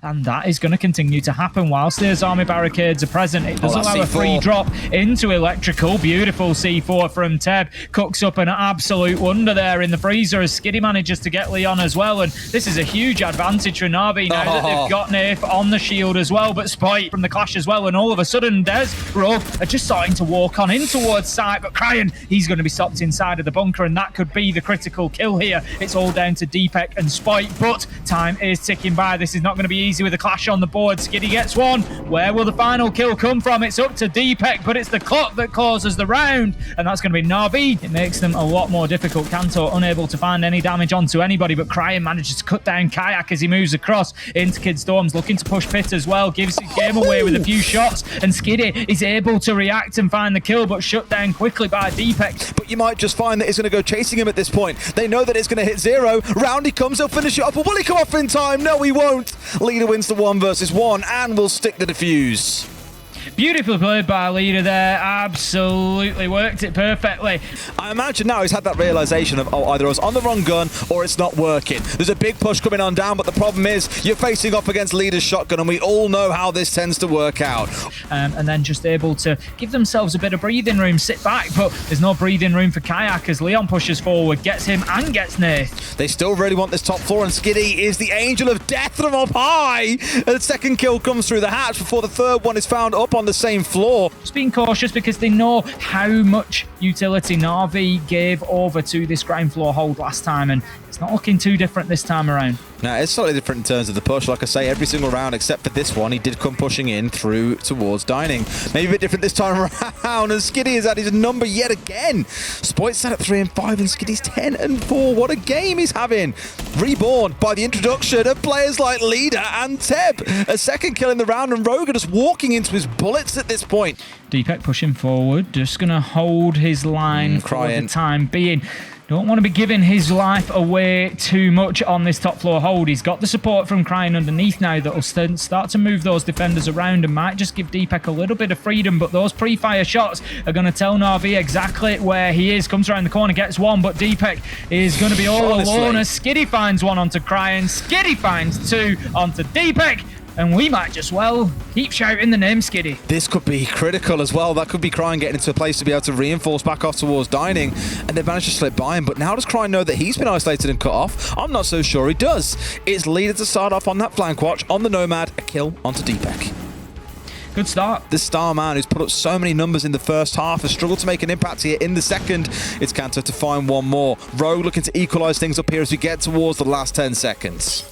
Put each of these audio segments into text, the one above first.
and that is going to continue to happen whilst those army barricades are present. It does allow a free drop into electrical. Beautiful C4 from Teb. Cooks up an absolute wonder there in the freezer as Skiddy manages to get Leon as well, and this is a huge advantage for NAVI now that they've got Nath on the shield as well, but Spite from the clash as well, and all of a sudden Des, Rogue are just starting to walk on in towards site, but Cryan, he's going to be stopped inside of the bunker, and that could be the critical kill here. It's all down to Deepek and Spite, but time is ticking by. This is not going to be easy with a clash on the board. Skiddy gets one. Where will the final kill come from? It's up to Deepek, but it's the clock that causes the round, and that's going to be NAVI. It makes them a lot more difficult. Kanto unable to find any damage onto anybody, but Cryan manages to cut down Kayak as he moves across into Kid Storms, looking to push Pit as well, gives the game away with a few shots, and Skiddy is able to react and find the kill, but shut down quickly by Deepek. But you might just find that it's going to go chasing him at this point. They know that it's going to hit zero. Round he comes, he'll finish it off, but will he come off in time? No, he won't. Leadr wins the 1 versus 1 and will stick the defuse. Beautifully played by Leadr there. Absolutely worked it perfectly. I imagine now he's had that realization of, oh, either I was on the wrong gun or it's not working. There's a big push coming on down, but the problem is you're facing off against Leadr's shotgun, and we all know how this tends to work out. And then just able to give themselves a bit of breathing room, sit back, but there's no breathing room for Kayak as Leon pushes forward, gets him and gets Nath. They still really want this top floor, and Skiddy is the angel of death from up high. The second kill comes through the hatch before the third one is found up on the same floor. Just being cautious because they know how much utility NAVI gave over to this ground floor hold last time, and it's not looking too different this time around. Now, it's slightly different in terms of the push. Like I say, every single round except for this one, he did come pushing in through towards dining. Maybe a bit different this time around, and Skiddy is at his number yet again. Spite's at 3 and 5, and Skiddy's 10 and 4. What a game he's having. Reborn by the introduction of players like Leadr and Teb. A second kill in the round, and Rogue just walking into his bullets at this point. Deepek pushing forward, just going to hold his line for the time being. Don't want to be giving his life away too much on this top floor hold. He's got the support from Cryan underneath now that will start to move those defenders around and might just give Deepek a little bit of freedom, but those pre-fire shots are going to tell NAVI exactly where he is. Comes around the corner, gets one, but Deepek is going to be all alone as Skiddy finds one onto Cryan. Skiddy finds two onto Deepek. And we might just well keep shouting the name Skiddy. This could be critical as well. That could be Cryan getting into a place to be able to reinforce back off towards dining, and they've managed to slip by him. But now does Cryan know that he's been isolated and cut off? I'm not so sure he does. It's Leadr to start off on that flank watch on the Nomad, a kill onto Deepek. Good start. This star man who's put up so many numbers in the first half has struggled to make an impact here in the second. It's Kanto to find one more. Rogue looking to equalise things up here as we get towards the last 10 seconds.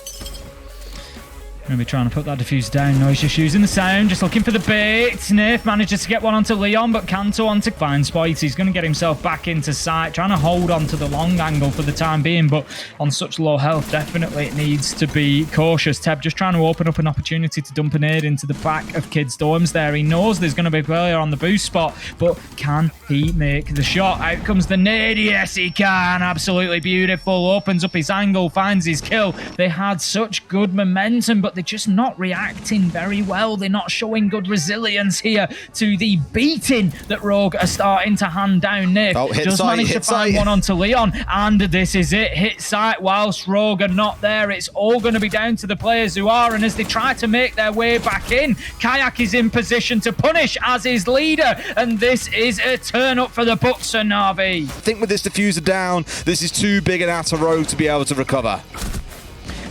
Going to be trying to put that diffuse down. No, he's just using the sound, just looking for the bait. Nath manages to get one onto Leon, but Kanto onto find Spite. He's going to get himself back into sight, trying to hold on to the long angle for the time being, but on such low health, definitely it needs to be cautious. Teb just trying to open up an opportunity to dump a nade into the back of Kid Storms there. He knows there's going to be a player on the boost spot, but can he make the shot? Out comes the nade. Yes, he can. Absolutely beautiful. Opens up his angle, finds his kill. They had such good momentum, but they're just not reacting very well. They're not showing good resilience here to the beating that Rogue are starting to hand down. Nath just managed to find one onto Leon, and this is it. Hit sight whilst Rogue are not there. It's all going to be down to the players who are, and as they try to make their way back in, Kayak is in position to punish, as is Leadr, and this is a turn up for the Bucks for NAVI. I think with this diffuser down, this is too big an out of Rogue to be able to recover.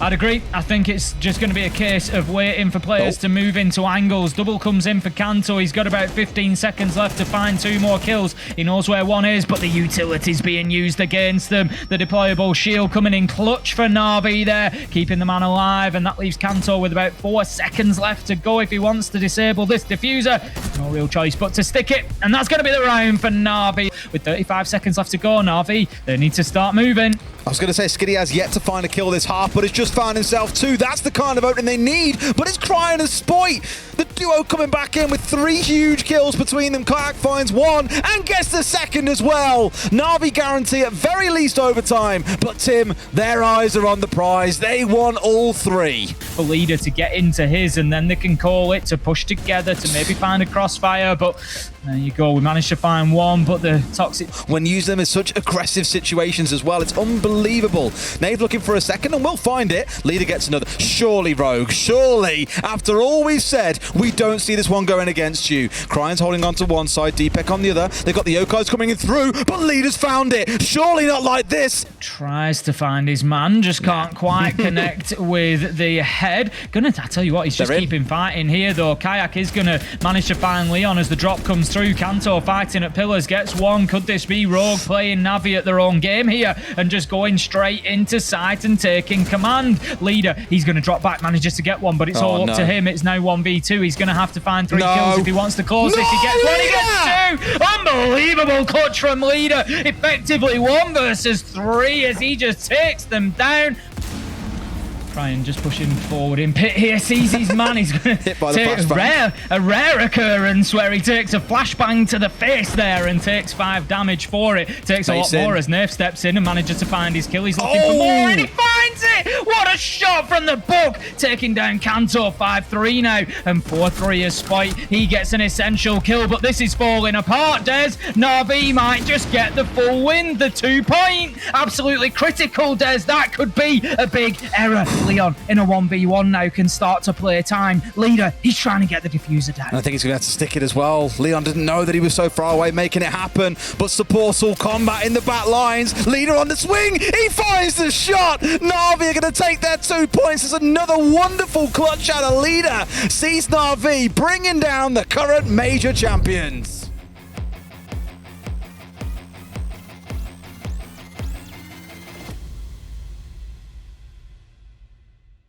I'd agree. I think it's just going to be a case of waiting for players to move into angles. Double comes in for Kanto. He's got about 15 seconds left to find two more kills. He knows where one is, but the utility's being used against them. The deployable shield coming in clutch for NAVI there, keeping the man alive, and that leaves Kanto with about 4 seconds left to go if he wants to disable this diffuser. No real choice but to stick it, and that's going to be the round for NAVI. With 35 seconds left to go, NAVI, they need to start moving. I was going to say Skiddy has yet to find a kill this half, but has just found himself two. That's the kind of opening they need, but it's Cryan and Spite. The duo coming back in with 3 huge kills between them. Kayak finds one and gets the second as well. NAVI guarantee at very least overtime, but Tim, their eyes are on the prize. They want all 3. For Leadr to get into his, and then they can call it to push together to maybe find a crossfire, but There you go. We managed to find one, but the toxic... When use them in such aggressive situations as well, it's unbelievable. Nave's looking for a second, and we'll find it. Leadr gets another. Surely, Rogue, surely, after all we've said, we don't see this one going against you. Cryan's holding on to one side, Deepek on the other. They've got the Yokais coming in through, but Leadr's found it. Surely not like this. Tries to find his man, just can't quite connect with the head. I tell you what, he's just keeping fighting here, though. Kayak is going to manage to find Leon as the drop comes through. Kanto fighting at pillars, gets one. Could this be Rogue playing Navi at their own game here and just going straight into sight and taking command? Leadr, he's going to drop back, manages to get one, but it's all up to him. It's now 1v2. He's going to have to find 3 kills if he wants to close this. He gets one, he gets 2. Unbelievable clutch from Leadr. Effectively 1 versus 3 as he just takes them down. Ryan just pushing forward in pit here, sees his man. He's going to take a rare occurrence where he takes a flashbang to the face there and takes 5 damage for it. Takes a lot more as Nerf steps in and manages to find his kill. He's looking for more and he finds it! What a shot from the book! Taking down Kanto 5-3 now and 4-3 as Spite. He gets an essential kill, but this is falling apart, Des. Navi might just get the full win. The 2-point. Absolutely critical, Des. That could be a big error. Leon in a 1v1 now can start to play time. Leadr, he's trying to get the diffuser down. I think he's going to have to stick it as well. Leon didn't know that he was so far away making it happen, but Supportal combat in the back lines. Leadr on the swing. He finds the shot. Navi are going to take their 2 points. There's another wonderful clutch out of Leadr. Sees Navi bringing down the current major champions.